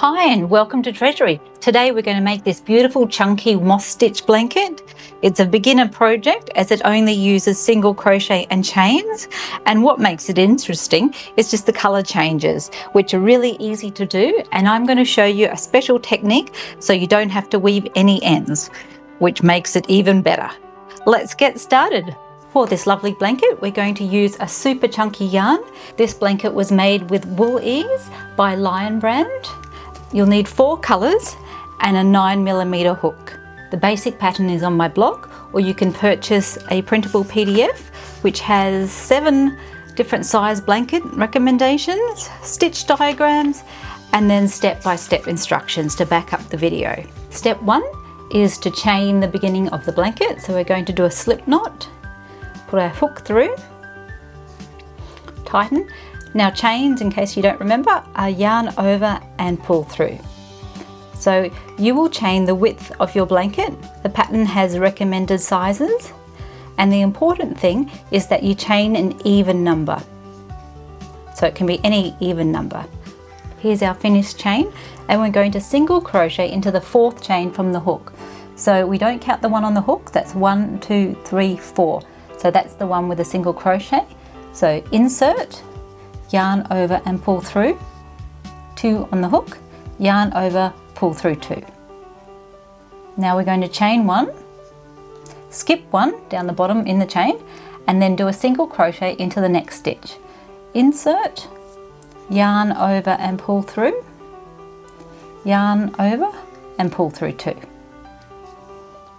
Hi and welcome to Treasury. Today we're going to make this beautiful chunky moss stitch blanket. It's a beginner project as it only uses single crochet and chains, and what makes it interesting is just the colour changes, which are really easy to do, and I'm going to show you a special technique so you don't have to weave any ends, which makes it even better. Let's get started. For this lovely blanket, we're going to use a super chunky yarn. This blanket was made with Wool Ease by Lion Brand. You'll need 4 colours and a 9mm hook. The basic pattern is on my blog, or you can purchase a printable PDF which has 7 different size blanket recommendations, stitch diagrams, and then step-by-step instructions to back up the video. Step 1 is to chain the beginning of the blanket. So we're going to do a slip knot, put our hook through, tighten. Now chains, in case you don't remember, are yarn over and pull through. So you will chain the width of your blanket. The pattern has recommended sizes, and the important thing is that you chain an even number. So it can be any even number. Here's our finished chain, and we're going to single crochet into the 4th chain from the hook. So we don't count the one on the hook, that's 1, 2, 3, 4. So that's the one with a single crochet. So insert, yarn over and pull through, 2 on the hook, yarn over, pull through 2. Now we're going to chain 1, skip 1 down the bottom in the chain, and then do a single crochet into the next stitch. Insert, yarn over and pull through, yarn over and pull through 2.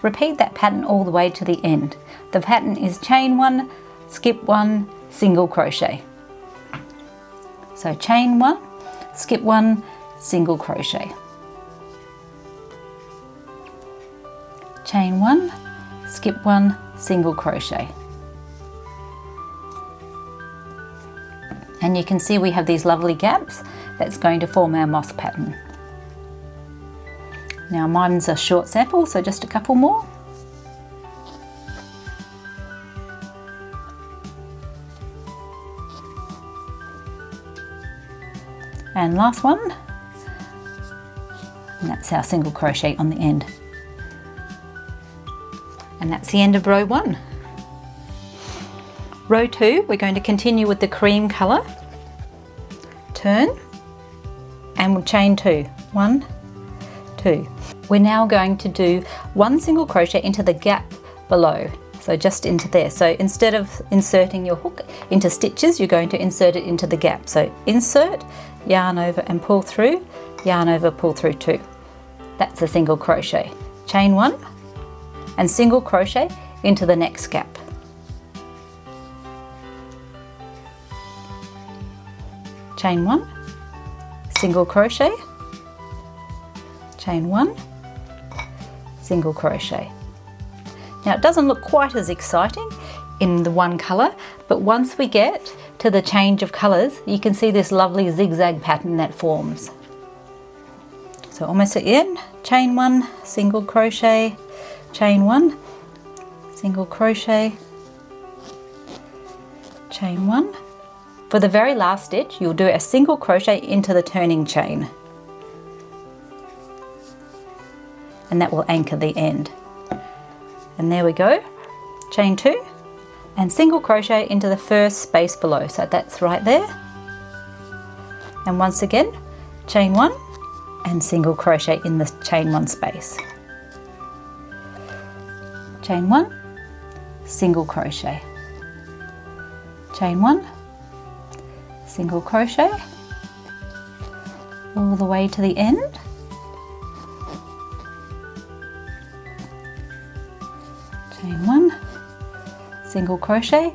Repeat that pattern all the way to the end. The pattern is chain 1, skip 1, single crochet. So chain 1, skip 1, single crochet. Chain 1, skip 1, single crochet. And you can see we have these lovely gaps that's going to form our moss pattern. Now mine's a short sample, so just a couple more. And last one, and that's our single crochet on the end. And that's the end of row 1. Row 2, we're going to continue with the cream colour. Turn, and we'll chain 2. 1, 2. We're now going to do 1 single crochet into the gap below. So just into there. So instead of inserting your hook into stitches, you're going to insert it into the gap. So insert, yarn over and pull through, yarn over, pull through 2. That's a single crochet. Chain 1 and single crochet into the next gap. Chain 1, single crochet, chain 1, single crochet. Now it doesn't look quite as exciting in the one colour, but once we get to the change of colours, you can see this lovely zigzag pattern that forms. So almost at the end, chain 1, single crochet, chain 1, single crochet, chain 1. For the very last stitch, you'll do a single crochet into the turning chain, and that will anchor the end. And there we go, chain 2 and single crochet into the first space below, so that's right there. And once again, chain 1 and single crochet in the chain 1 space. Chain 1, single crochet, chain 1, single crochet, all the way to the end. Chain 1, single crochet,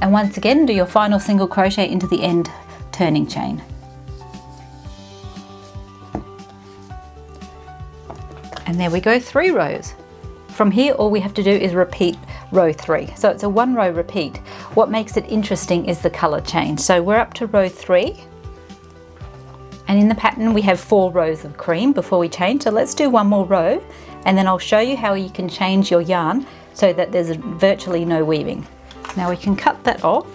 and once again do your final single crochet into the end turning chain. And there we go, 3 rows. From here all we have to do is repeat row 3. So it's a 1 row repeat. What makes it interesting is the colour change. So we're up to row 3, and in the pattern we have 4 rows of cream before we change. So let's do 1 more row, and then I'll show you how you can change your yarn so that there's virtually no weaving. Now we can cut that off,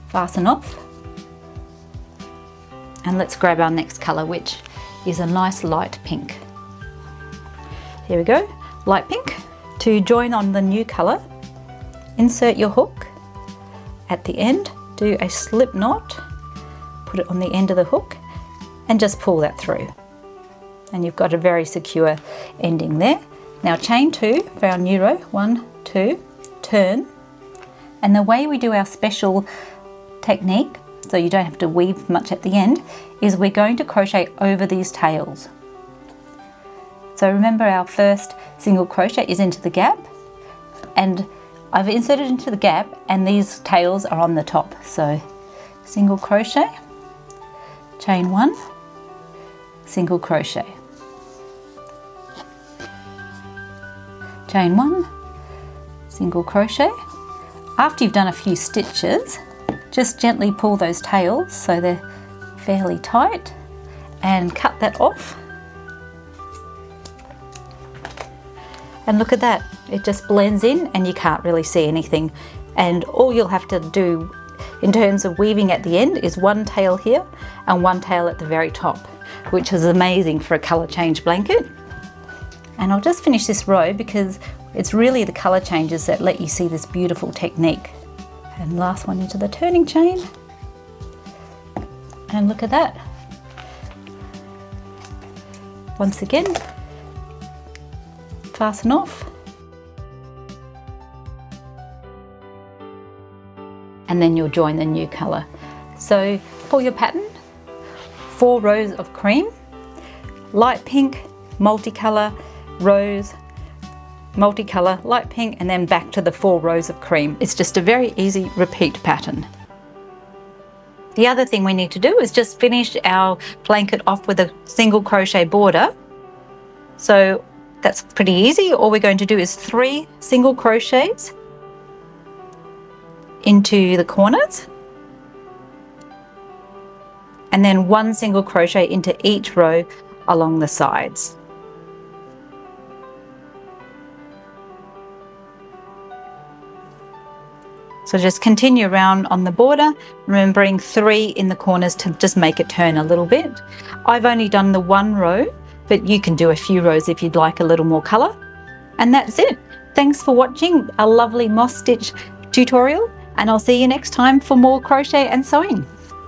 fasten off, And let's grab our next colour, which is a nice light pink. Here we go, light pink. To join on the new colour, insert your hook at the end, do a slip knot, put it on the end of the hook and just pull that through. And you've got a very secure ending there. Now chain 2 for our new row, 1, 2, turn. And the way we do our special technique, so you don't have to weave much at the end, is we're going to crochet over these tails. So remember, our first single crochet is into the gap, and I've inserted into the gap and these tails are on the top. So single crochet, chain 1, single crochet, chain 1, single crochet. After you've done a few stitches, just gently pull those tails so they're fairly tight and cut that off. And look at that, it just blends in and you can't really see anything. And all you'll have to do in terms of weaving at the end is one tail here and one tail at the very top, which is amazing for a colour change blanket. And I'll just finish this row because it's really the colour changes that let you see this beautiful technique. And last one into the turning chain. And look at that. Once again, fasten off. And then you'll join the new colour. So for your pattern, 4 rows of cream, light pink, multicolour, rose, multicolour, light pink, and then back to the 4 rows of cream. It's just a very easy repeat pattern. The other thing we need to do is just finish our blanket off with a single crochet border. So that's pretty easy. All we're going to do is 3 single crochets into the corners and then 1 single crochet into each row along the sides. So just continue around on the border, remembering 3 in the corners to just make it turn a little bit. I've only done the 1 row, but you can do a few rows if you'd like a little more colour. And that's it. Thanks for watching a lovely moss stitch tutorial, and I'll see you next time for more crochet and sewing.